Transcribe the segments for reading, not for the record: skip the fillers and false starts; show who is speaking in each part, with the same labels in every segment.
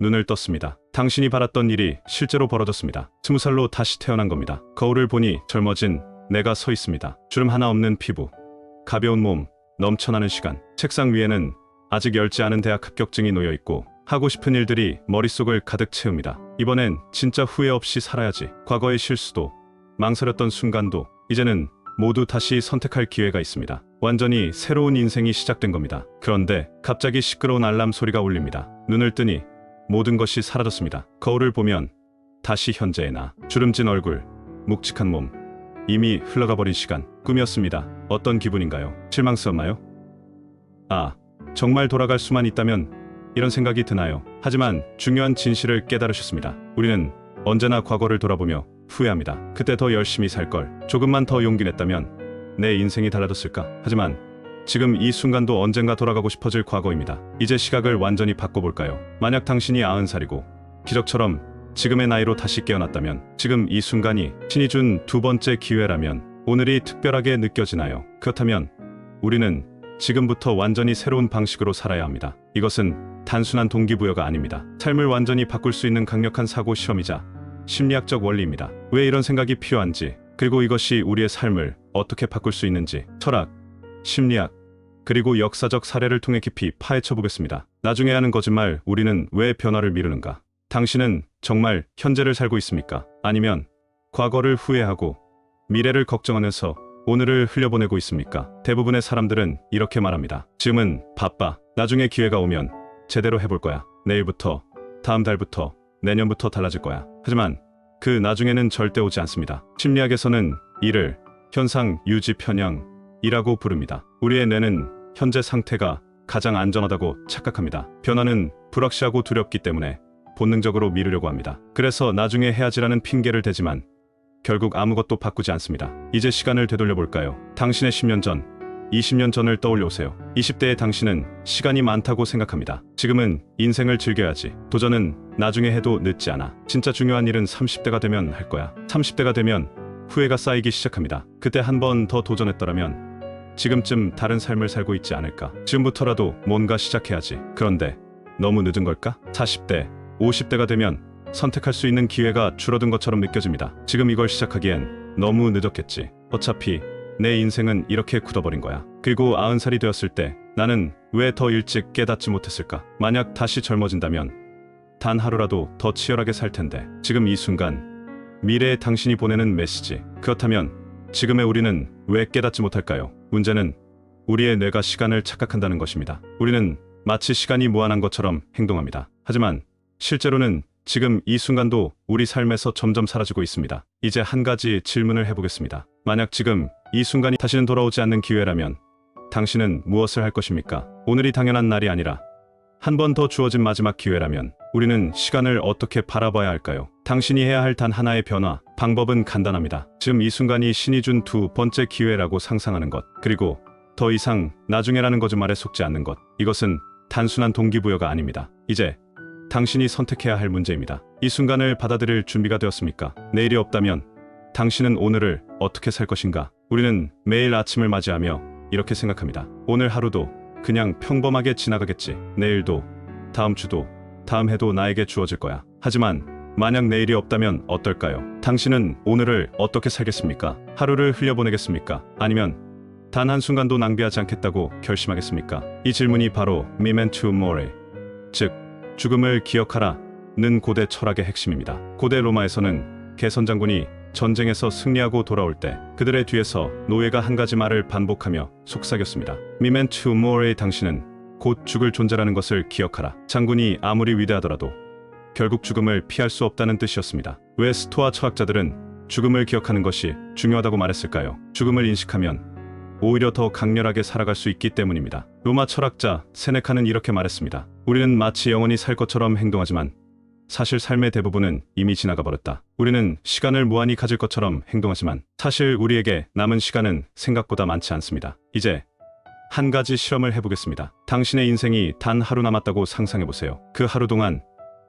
Speaker 1: 눈을 떴습니다. 당신이 바랐던 일이 실제로 벌어졌습니다. 20살로 다시 태어난 겁니다. 거울을 보니 젊어진 내가 서 있습니다. 주름 하나 없는 피부, 가벼운 몸, 넘쳐나는 시간. 책상 위에는 아직 열지 않은 대학 합격증이 놓여 있고 하고 싶은 일들이 머릿속을 가득 채웁니다. 이번엔 진짜 후회 없이 살아야지. 과거의 실수도, 망설였던 순간도 이제는 모두 다시 선택할 기회가 있습니다. 완전히 새로운 인생이 시작된 겁니다. 그런데 갑자기 시끄러운 알람 소리가 울립니다. 눈을 뜨니 모든 것이 사라졌습니다. 거울을 보면 다시 현재의 나, 주름진 얼굴, 묵직한 몸, 이미 흘러가 버린 시간. 꿈이었습니다. 어떤 기분인가요? 실망스럽나요? 아, 정말 돌아갈 수만 있다면 이런 생각이 드나요? 하지만 중요한 진실을 깨달으셨습니다. 우리는 언제나 과거를 돌아보며 후회합니다. 그때 더 열심히 살 걸, 조금만 더 용기 냈다면 내 인생이 달라졌을까? 하지만 지금 이 순간도 언젠가 돌아가고 싶어질 과거입니다. 이제 시각을 완전히 바꿔볼까요? 만약 당신이 90살이고 기적처럼 지금의 나이로 다시 깨어났다면, 지금 이 순간이 신이 준 두 번째 기회라면 오늘이 특별하게 느껴지나요? 그렇다면 우리는 지금부터 완전히 새로운 방식으로 살아야 합니다. 이것은 단순한 동기부여가 아닙니다. 삶을 완전히 바꿀 수 있는 강력한 사고 실험이자 심리학적 원리입니다. 왜 이런 생각이 필요한지, 그리고 이것이 우리의 삶을 어떻게 바꿀 수 있는지 철학, 심리학, 그리고 역사적 사례를 통해 깊이 파헤쳐 보겠습니다. 나중에 하는 거짓말, 우리는 왜 변화를 미루는가? 당신은 정말 현재를 살고 있습니까? 아니면 과거를 후회하고 미래를 걱정하면서 오늘을 흘려보내고 있습니까? 대부분의 사람들은 이렇게 말합니다. 지금은 바빠. 나중에 기회가 오면 제대로 해볼 거야. 내일부터, 다음 달부터, 내년부터 달라질 거야. 하지만 그 나중에는 절대 오지 않습니다. 심리학에서는 이를 현상 유지 편향이라고 부릅니다. 우리의 뇌는 현재 상태가 가장 안전하다고 착각합니다. 변화는 불확실하고 두렵기 때문에 본능적으로 미루려고 합니다. 그래서 나중에 해야지라는 핑계를 대지만 결국 아무것도 바꾸지 않습니다. 이제 시간을 되돌려 볼까요? 당신의 10년 전, 20년 전을 떠올려 보세요. 20대의 당신은 시간이 많다고 생각합니다. 지금은 인생을 즐겨야지. 도전은 나중에 해도 늦지 않아. 진짜 중요한 일은 30대가 되면 할 거야. 30대가 되면 후회가 쌓이기 시작합니다. 그때 한 번 더 도전했더라면 지금쯤 다른 삶을 살고 있지 않을까? 지금부터라도 뭔가 시작해야지. 그런데 너무 늦은 걸까? 40대, 50대가 되면 선택할 수 있는 기회가 줄어든 것처럼 느껴집니다. 지금 이걸 시작하기엔 너무 늦었겠지. 어차피 내 인생은 이렇게 굳어버린 거야. 그리고 90살이 되었을 때 나는 왜 더 일찍 깨닫지 못했을까? 만약 다시 젊어진다면 단 하루라도 더 치열하게 살 텐데. 지금 이 순간, 미래의 당신이 보내는 메시지. 그렇다면 지금의 우리는 왜 깨닫지 못할까요? 문제는 우리의 뇌가 시간을 착각한다는 것입니다. 우리는 마치 시간이 무한한 것처럼 행동합니다. 하지만 실제로는 지금 이 순간도 우리 삶에서 점점 사라지고 있습니다. 이제 한 가지 질문을 해보겠습니다. 만약 지금 이 순간이 다시는 돌아오지 않는 기회라면 당신은 무엇을 할 것입니까? 오늘이 당연한 날이 아니라 한 번 더 주어진 마지막 기회라면 우리는 시간을 어떻게 바라봐야 할까요? 당신이 해야 할 단 하나의 변화, 방법은 간단합니다. 지금 이 순간이 신이 준 두 번째 기회라고 상상하는 것, 그리고 더 이상 나중에라는 거짓말에 속지 않는 것. 이것은 단순한 동기부여가 아닙니다. 이제 당신이 선택해야 할 문제입니다. 이 순간을 받아들일 준비가 되었습니까? 내일이 없다면 당신은 오늘을 어떻게 살 것인가? 우리는 매일 아침을 맞이하며 이렇게 생각합니다. 오늘 하루도 그냥 평범하게 지나가겠지. 내일도, 다음 주도, 다음 해도 나에게 주어질 거야. 하지만 만약 내일이 없다면 어떨까요? 당신은 오늘을 어떻게 살겠습니까? 하루를 흘려보내겠습니까? 아니면 단 한순간도 낭비하지 않겠다고 결심하겠습니까? 이 질문이 바로 Memento Mori, 즉 죽음을 기억하라는 고대 철학의 핵심입니다. 고대 로마에서는 개선장군이 전쟁에서 승리하고 돌아올 때 그들의 뒤에서 노예가 한 가지 말을 반복하며 속삭였습니다. Memento Mori, 당신은 곧 죽을 존재라는 것을 기억하라. 장군이 아무리 위대하더라도 결국 죽음을 피할 수 없다는 뜻이었습니다. 왜 스토아 철학자들은 죽음을 기억하는 것이 중요하다고 말했을까요? 죽음을 인식하면 오히려 더 강렬하게 살아갈 수 있기 때문입니다. 로마 철학자 세네카는 이렇게 말했습니다. 우리는 마치 영원히 살 것처럼 행동하지만 사실 삶의 대부분은 이미 지나가 버렸다. 우리는 시간을 무한히 가질 것처럼 행동하지만 사실 우리에게 남은 시간은 생각보다 많지 않습니다. 이제 한 가지 실험을 해보겠습니다. 당신의 인생이 단 하루 남았다고 상상해보세요. 그 하루 동안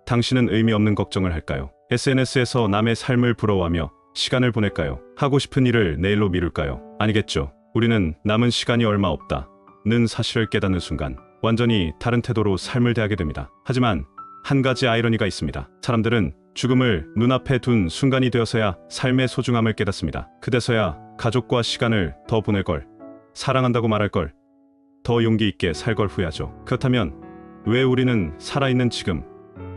Speaker 1: 당신은 의미 없는 걱정을 할까요? SNS에서 남의 삶을 부러워하며 시간을 보낼까요? 하고 싶은 일을 내일로 미룰까요? 아니겠죠. 우리는 남은 시간이 얼마 없다는 사실을 깨닫는 순간 완전히 다른 태도로 삶을 대하게 됩니다. 하지만 한 가지 아이러니가 있습니다. 사람들은 죽음을 눈앞에 둔 순간이 되어서야 삶의 소중함을 깨닫습니다. 그때서야 가족과 시간을 더 보낼 걸, 사랑한다고 말할 걸, 더 용기 있게 살 걸 후회하죠. 그렇다면 왜 우리는 살아있는 지금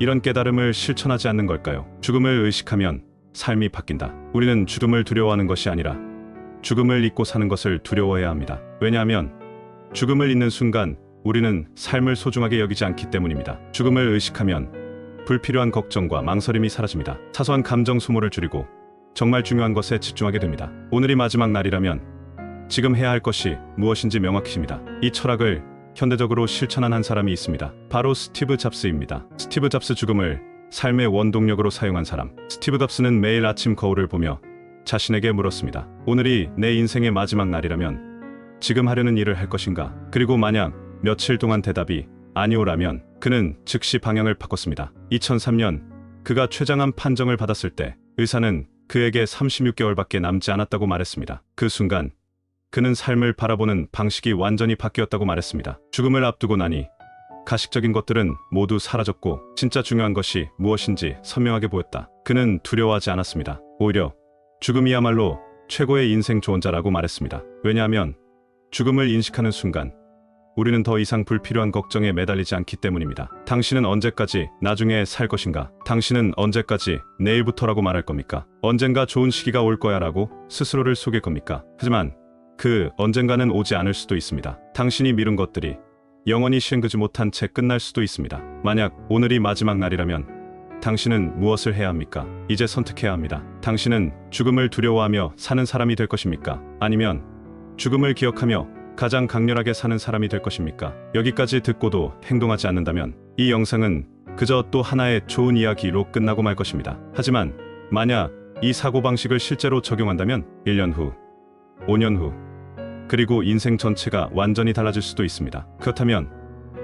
Speaker 1: 이런 깨달음을 실천하지 않는 걸까요? 죽음을 의식하면 삶이 바뀐다. 우리는 죽음을 두려워하는 것이 아니라 죽음을 잊고 사는 것을 두려워해야 합니다. 왜냐하면 죽음을 잊는 순간 우리는 삶을 소중하게 여기지 않기 때문입니다. 죽음을 의식하면 불필요한 걱정과 망설임이 사라집니다. 사소한 감정 소모를 줄이고 정말 중요한 것에 집중하게 됩니다. 오늘이 마지막 날이라면 지금 해야 할 것이 무엇인지 명확해집니다. 이 철학을 현대적으로 실천한 한 사람이 있습니다. 바로 스티브 잡스입니다. 스티브 잡스, 죽음을 삶의 원동력으로 사용한 사람. 스티브 잡스는 매일 아침 거울을 보며 자신에게 물었습니다. 오늘이 내 인생의 마지막 날이라면 지금 하려는 일을 할 것인가? 그리고 만약 며칠 동안 대답이 아니오라면 그는 즉시 방향을 바꿨습니다. 2003년 그가 췌장암 판정을 받았을 때 의사는 그에게 36개월밖에 남지 않았다고 말했습니다. 그 순간 그는 삶을 바라보는 방식이 완전히 바뀌었다고 말했습니다. 죽음을 앞두고 나니 가식적인 것들은 모두 사라졌고 진짜 중요한 것이 무엇인지 선명하게 보였다. 그는 두려워하지 않았습니다. 오히려 죽음이야말로 최고의 인생 조언자라고 말했습니다. 왜냐하면 죽음을 인식하는 순간 우리는 더 이상 불필요한 걱정에 매달리지 않기 때문입니다. 당신은 언제까지 나중에 살 것인가? 당신은 언제까지 내일부터라고 말할 겁니까? 언젠가 좋은 시기가 올 거야 라고 스스로를 속일 겁니까? 하지만 그 언젠가는 오지 않을 수도 있습니다. 당신이 미룬 것들이 영원히 시행되지 못한 채 끝날 수도 있습니다. 만약 오늘이 마지막 날이라면 당신은 무엇을 해야 합니까? 이제 선택해야 합니다. 당신은 죽음을 두려워하며 사는 사람이 될 것입니까? 아니면 죽음을 기억하며 가장 강렬하게 사는 사람이 될 것입니까? 여기까지 듣고도 행동하지 않는다면 이 영상은 그저 또 하나의 좋은 이야기로 끝나고 말 것입니다. 하지만 만약 이 사고방식을 실제로 적용한다면 1년 후, 5년 후, 그리고 인생 전체가 완전히 달라질 수도 있습니다. 그렇다면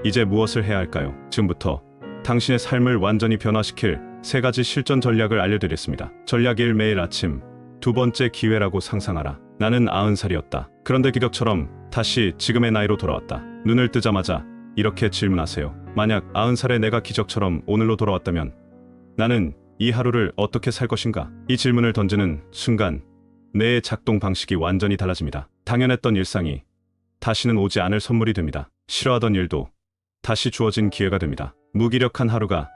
Speaker 1: 이제 무엇을 해야 할까요? 지금부터 당신의 삶을 완전히 변화시킬 3가지 실전 전략을 알려드리겠습니다. 전략 1. 매일 아침 두 번째 기회라고 상상하라. 나는 90살이었다. 그런데 기적처럼 다시 지금의 나이로 돌아왔다. 눈을 뜨자마자 이렇게 질문하세요. 만약 90살의 내가 기적처럼 오늘로 돌아왔다면 나는 이 하루를 어떻게 살 것인가? 이 질문을 던지는 순간 뇌의 작동 방식이 완전히 달라집니다. 당연했던 일상이 다시는 오지 않을 선물이 됩니다. 싫어하던 일도 다시 주어진 기회가 됩니다. 무기력한 하루가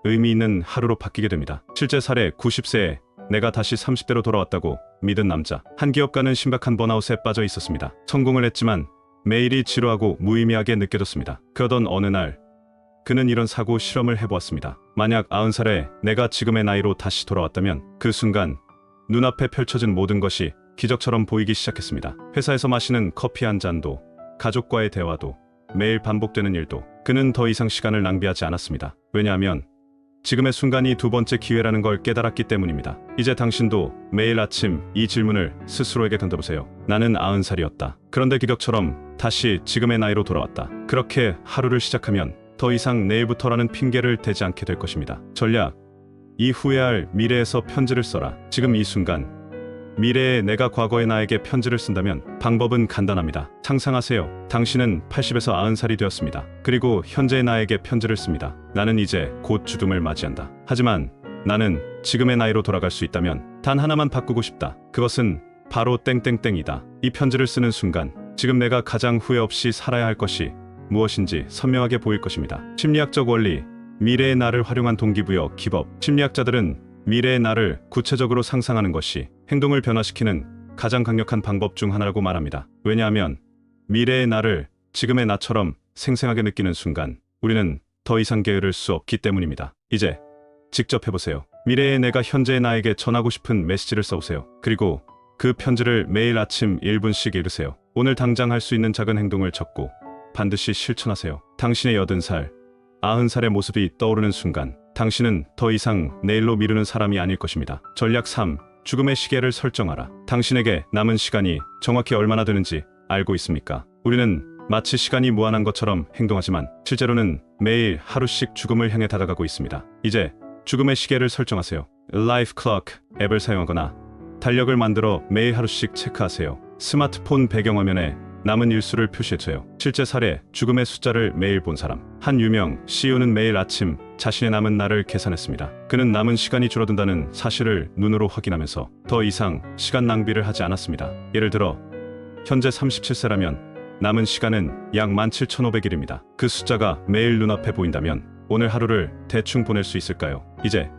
Speaker 1: 의미 있는 하루로 바뀌게 됩니다. 실제 사례 90세에 내가 다시 30대로 돌아왔다고 믿은 남자. 한 기업가는 심각한 번아웃에 빠져 있었습니다. 성공을 했지만 매일이 지루하고 무의미하게 느껴졌습니다. 그러던 어느 날 그는 이런 사고 실험을 해보았습니다. 만약 90살에 내가 지금의 나이로 다시 돌아왔다면 그 순간 눈앞에 펼쳐진 모든 것이 기적처럼 보이기 시작했습니다. 회사에서 마시는 커피 한 잔도, 가족과의 대화도, 매일 반복되는 일도. 그는 더 이상 시간을 낭비하지 않았습니다. 왜냐하면 지금의 순간이 두 번째 기회라는 걸 깨달았기 때문입니다. 이제 당신도 매일 아침 이 질문을 스스로에게 던져보세요. 나는 90살이었다. 그런데 기적처럼 다시 지금의 나이로 돌아왔다. 그렇게 하루를 시작하면 더 이상 내일부터라는 핑계를 대지 않게 될 것입니다. 전략, 이 후회할 미래에서 편지를 써라. 지금 이 순간 미래의 내가 과거의 나에게 편지를 쓴다면 방법은 간단합니다. 상상하세요. 당신은 80에서 90살이 되었습니다. 그리고 현재의 나에게 편지를 씁니다. 나는 이제 곧 죽음을 맞이한다. 하지만 나는 지금의 나이로 돌아갈 수 있다면 단 하나만 바꾸고 싶다. 그것은 바로 땡땡땡이다. 이 편지를 쓰는 순간 지금 내가 가장 후회 없이 살아야 할 것이 무엇인지 선명하게 보일 것입니다. 심리학적 원리, 미래의 나를 활용한 동기부여 기법. 심리학자들은 미래의 나를 구체적으로 상상하는 것이 행동을 변화시키는 가장 강력한 방법 중 하나라고 말합니다. 왜냐하면 미래의 나를 지금의 나처럼 생생하게 느끼는 순간 우리는 더 이상 게으를 수 없기 때문입니다. 이제 직접 해보세요. 미래의 내가 현재의 나에게 전하고 싶은 메시지를 써보세요. 그리고 그 편지를 매일 아침 1분씩 읽으세요. 오늘 당장 할 수 있는 작은 행동을 적고 반드시 실천하세요. 당신의 80살, 90살의 모습이 떠오르는 순간 당신은 더 이상 내일로 미루는 사람이 아닐 것입니다. 전략 3. 죽음의 시계를 설정하라. 당신에게 남은 시간이 정확히 얼마나 되는지 알고 있습니까? 우리는 마치 시간이 무한한 것처럼 행동하지만 실제로는 매일 하루씩 죽음을 향해 다가가고 있습니다. 이제 죽음의 시계를 설정하세요. Life Clock 앱을 사용하거나 달력을 만들어 매일 하루씩 체크하세요. 스마트폰 배경화면에 남은 일수를 표시해줘요. 실제 사례, 죽음의 숫자를 매일 본 사람. 한 유명 CEO는 매일 아침 자신의 남은 날을 계산했습니다. 그는 남은 시간이 줄어든다는 사실을 눈으로 확인하면서 더 이상 시간 낭비를 하지 않았습니다. 예를 들어 현재 37세라면 남은 시간은 약 17,500일입니다. 그 숫자가 매일 눈앞에 보인다면 오늘 하루를 대충 보낼 수 있을까요? 이제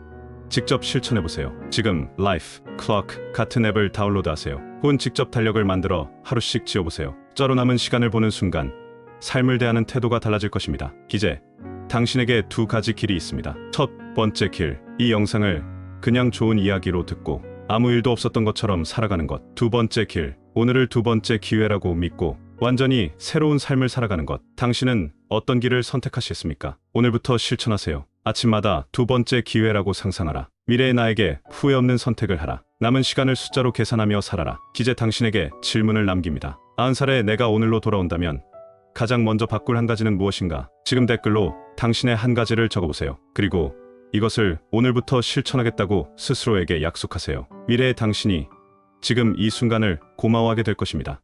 Speaker 1: 직접 실천해보세요. 지금 라이프, 클럭 같은 앱을 다운로드하세요. 혹은 직접 달력을 만들어 하루씩 지어보세요. 숫자로 남은 시간을 보는 순간 삶을 대하는 태도가 달라질 것입니다. 이제 당신에게 두 가지 길이 있습니다. 첫 번째 길, 이 영상을 그냥 좋은 이야기로 듣고 아무 일도 없었던 것처럼 살아가는 것. 두 번째 길, 오늘을 두 번째 기회라고 믿고 완전히 새로운 삶을 살아가는 것. 당신은 어떤 길을 선택하시겠습니까? 오늘부터 실천하세요. 아침마다 두 번째 기회라고 상상하라. 미래의 나에게 후회 없는 선택을 하라. 남은 시간을 숫자로 계산하며 살아라. 이제 당신에게 질문을 남깁니다. 90살에 내가 오늘로 돌아온다면 가장 먼저 바꿀 한 가지는 무엇인가? 지금 댓글로 당신의 한 가지를 적어보세요. 그리고 이것을 오늘부터 실천하겠다고 스스로에게 약속하세요. 미래의 당신이 지금 이 순간을 고마워하게 될 것입니다.